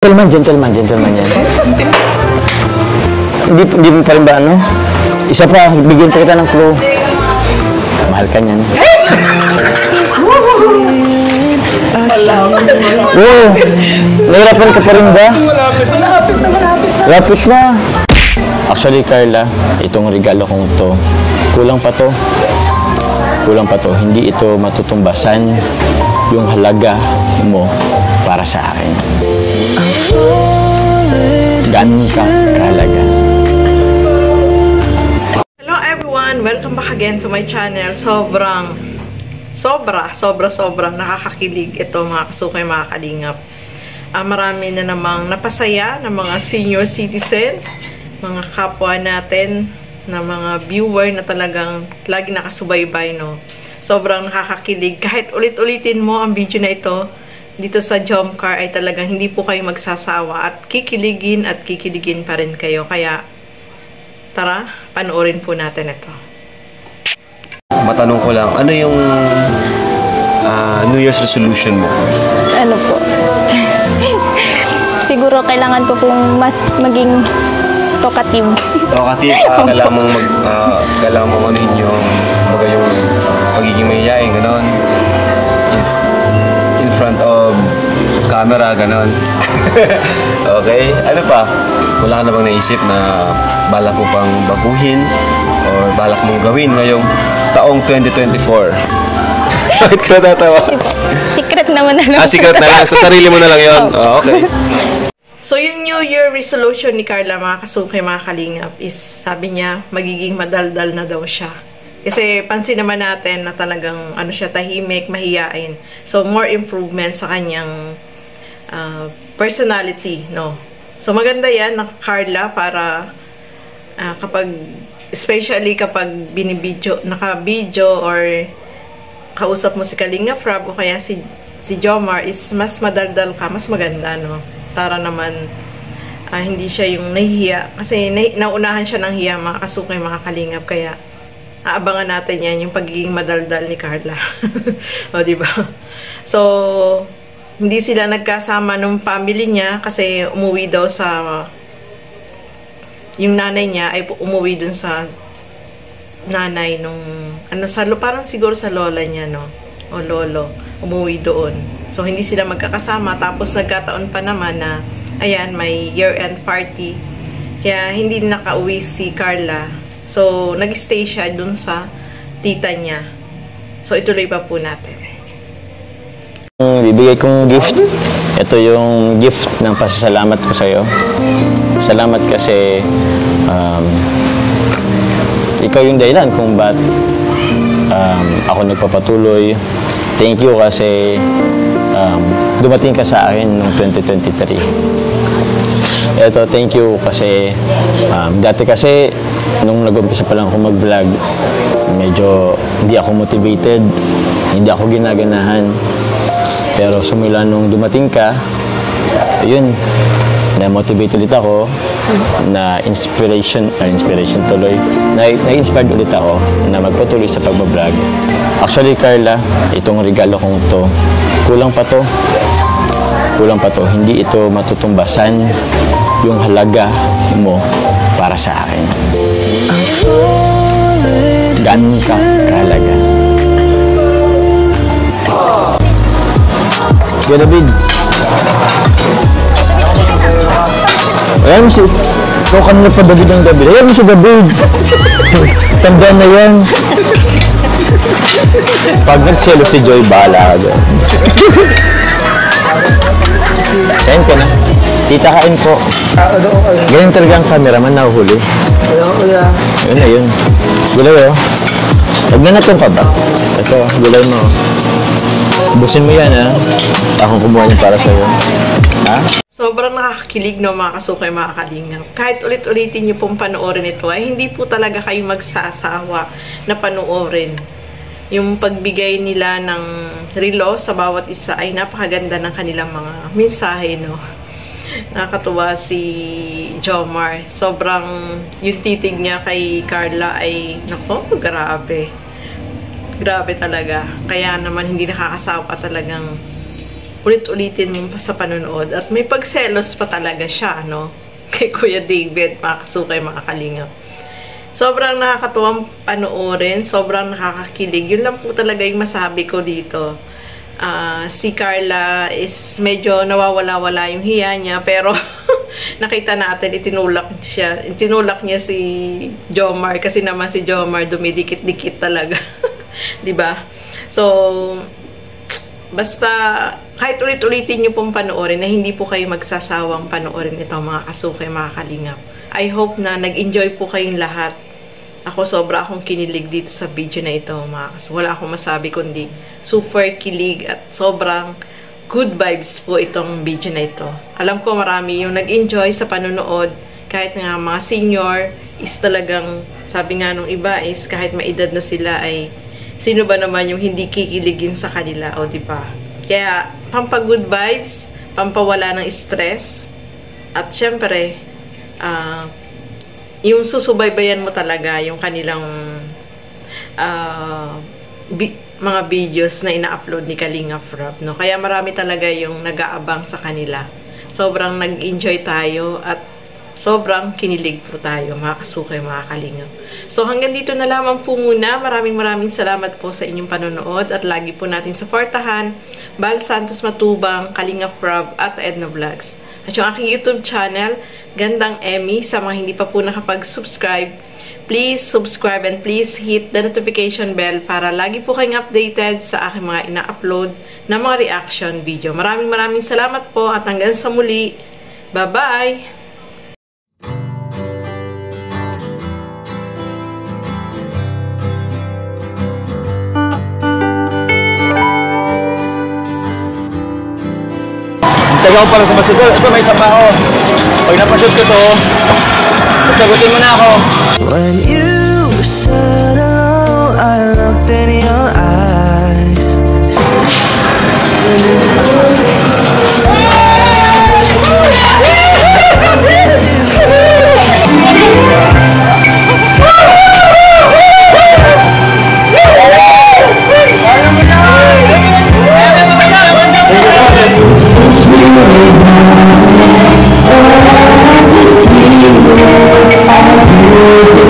Gentleman yan. Hindi mo pa rin ba ano? Isa pa, bigyan pa kita ng clue. Mahal ka niyan. Oo, nahirapan ka pa rin ba? Malapit na. Actually, Carla, itong regalo kong to, kulang pa to. Hindi ito matutumbasan yung halaga mo para sa akin. Ganun ka kahalaga. Hello everyone! Welcome back again to my channel. Sobrang nakakakilig ito mga kasukay, mga kalingap. Marami na namang napasaya ng mga senior citizen, mga kapwa natin, na mga viewer na talagang lagi nakasubaybay, no? Sobrang nakakakilig. Kahit ulit-ulitin mo ang video na ito dito sa Jomcar ay talagang hindi po kayo magsasawa at kikiligin pa rin kayo. Kaya tara, panoorin po natin ito. Matanong ko lang, ano yung New Year's resolution mo? Ano po? Siguro kailangan ko pong mas maging talkative. Talkative, kailangan mong anuhin yung pagiging mahihayin, gano'n. In front of camera, gano'n. Okay? Ano pa? Wala ka na bang naisip na balak mo pang baguhin or balak mong gawin ngayong taong 2024? Bakit ka natatawa? Secret naman na lang. Secret na lang. Sa sarili mo na lang yun. Okay. So, yung New Year resolution ni Carla, mga kasukay, mga kalingap, is sabi niya, magiging madaldal na daw siya. Kasi pansin naman natin na talagang ano siya, tahimik, mahiyain. So, more improvement sa kanyang personality, no? So, maganda yan na Carla para especially kapag naka-video or kausap mo si Kalinga Frab o kaya si Jomar, is mas madaldal ka, mas maganda, no? Para naman hindi siya yung nahihiya. Kasi naunahan siya ng hiya, mga kasukay, mga kalingap. Kaya aabangan natin yan, yung pagiging madaldal ni Carla. O, diba? So, hindi sila nagkasama nung family niya kasi umuwi daw yung nanay niya ay umuwi dun sa nanay nung parang siguro sa lola niya, no? O lolo. Umuwi doon. So, hindi sila magkakasama. Tapos, nagkataon pa naman na, ayan, may year-end party. Kaya, hindi nakauwi si Carla. So, nag-stay siya dun sa tita niya. So, ituloy pa po natin. Bibigay kong gift. Ito yung gift ng pasasalamat ko sa'yo. Salamat kasi ikaw yung dahilan kung ba't ako nagpapatuloy. Thank you kasi dumating ka sa akin noong 2023. Ito, thank you kasi dati kasi nung nag-umpisa pa lang ako mag-vlog, medyo hindi ako motivated, hindi ako ginaganahan. Pero sumula nung dumating ka, yun, na-motivate ulit ako, na-inspiration tuloy, na-inspired ulit ako na magpatuloy sa pag-vlog. Actually, Carla, itong regalo kong to, kulang pa to. Hindi ito matutumbasan yung halaga mo para sa akin. Ganun ka kahalaga. Kuya David. Ayan mo si... Ikaw kanina pa David ang David. Ayan mo si David. Tanda na yan. Pag nagselo si Joy, bahala ka doon. Kain ka na. Tita, kain po. Ganyan talaga ang cameraman, nahuhuli. Yun na yun. Gulay, oh. Huwag na natin pa ba? Ito, gulay mo. Busin mo yan, ha? Akong kumuha niya para sa'yo. Ha? Sobrang nakakakilig, no, mga kasukay, mga kalingap. Kahit ulit-ulitin niyo pong panoorin ito, ay hindi po talaga kayo magsasawa na panoorin. Yung pagbigay nila ng relo sa bawat isa ay napakaganda ng kanilang mga mensahe, no. Nakakatuwa si Jomar. Sobrang yung titig niya kay Carla ay, nako, grabe. Grabe talaga. Kaya naman hindi nakakasawa talagang ulit-ulitin mo sa panonood. At may pagselos pa talaga siya, no? Kay Kuya David, mga kasukay, mga kalingap. Sobrang nakakatuwang panoorin, sobrang nakakakilig. Yun lang po talaga yung masabi ko dito. Si Carla is medyo nawawala-wala yung hiya niya, pero nakita natin, itinulak niya si Jomar, kasi naman si Jomar dumidikit-dikit talaga. 'Di ba? So, basta kahit ulit-ulitin niyo pong panoorin, na hindi po kayo magsasawang panoorin ito, mga kasukay, mga kalingap. I hope na nag-enjoy po kayong lahat. Ako, sobra akong kinilig dito sa video na ito, mga kasukay. Wala akong masabi kundi super kilig at sobrang good vibes po itong video na ito. Alam ko marami yung nag-enjoy sa panonood, kahit nga mga senior is talagang, sabi nga nung iba is kahit maedad na sila ay sino ba naman yung hindi kikiligin sa kanila, o diba? Kaya pampa-good vibes, pampawala ng stress, at syempre yung susubaybayan mo talaga yung kanilang mga videos na ina-upload ni Kalingap Rob, no? Kaya marami talaga yung nag-aabang sa kanila. Sobrang nag-enjoy tayo at sobrang kinilig po tayo, mga kasukay, mga kalingap. So hanggang dito na lamang po muna. Maraming salamat po sa inyong panonood at lagi po natin supportahan Bal Santos Matubang, Kalingap Rob at Edna Vlogs. At yung aking YouTube channel, Gandang Emmy, sa mga hindi pa po nakapag-subscribe, please subscribe and please hit the notification bell para lagi po kayong updated sa aking mga ina-upload na mga reaction video. Maraming salamat po at hanggang sa muli. Bye-bye! Tagaw para sa basketball. Ito, may isa pa ako. Pag napashoot ko to, sagutin mo na ako. When you said hello, I looked in your eyes. I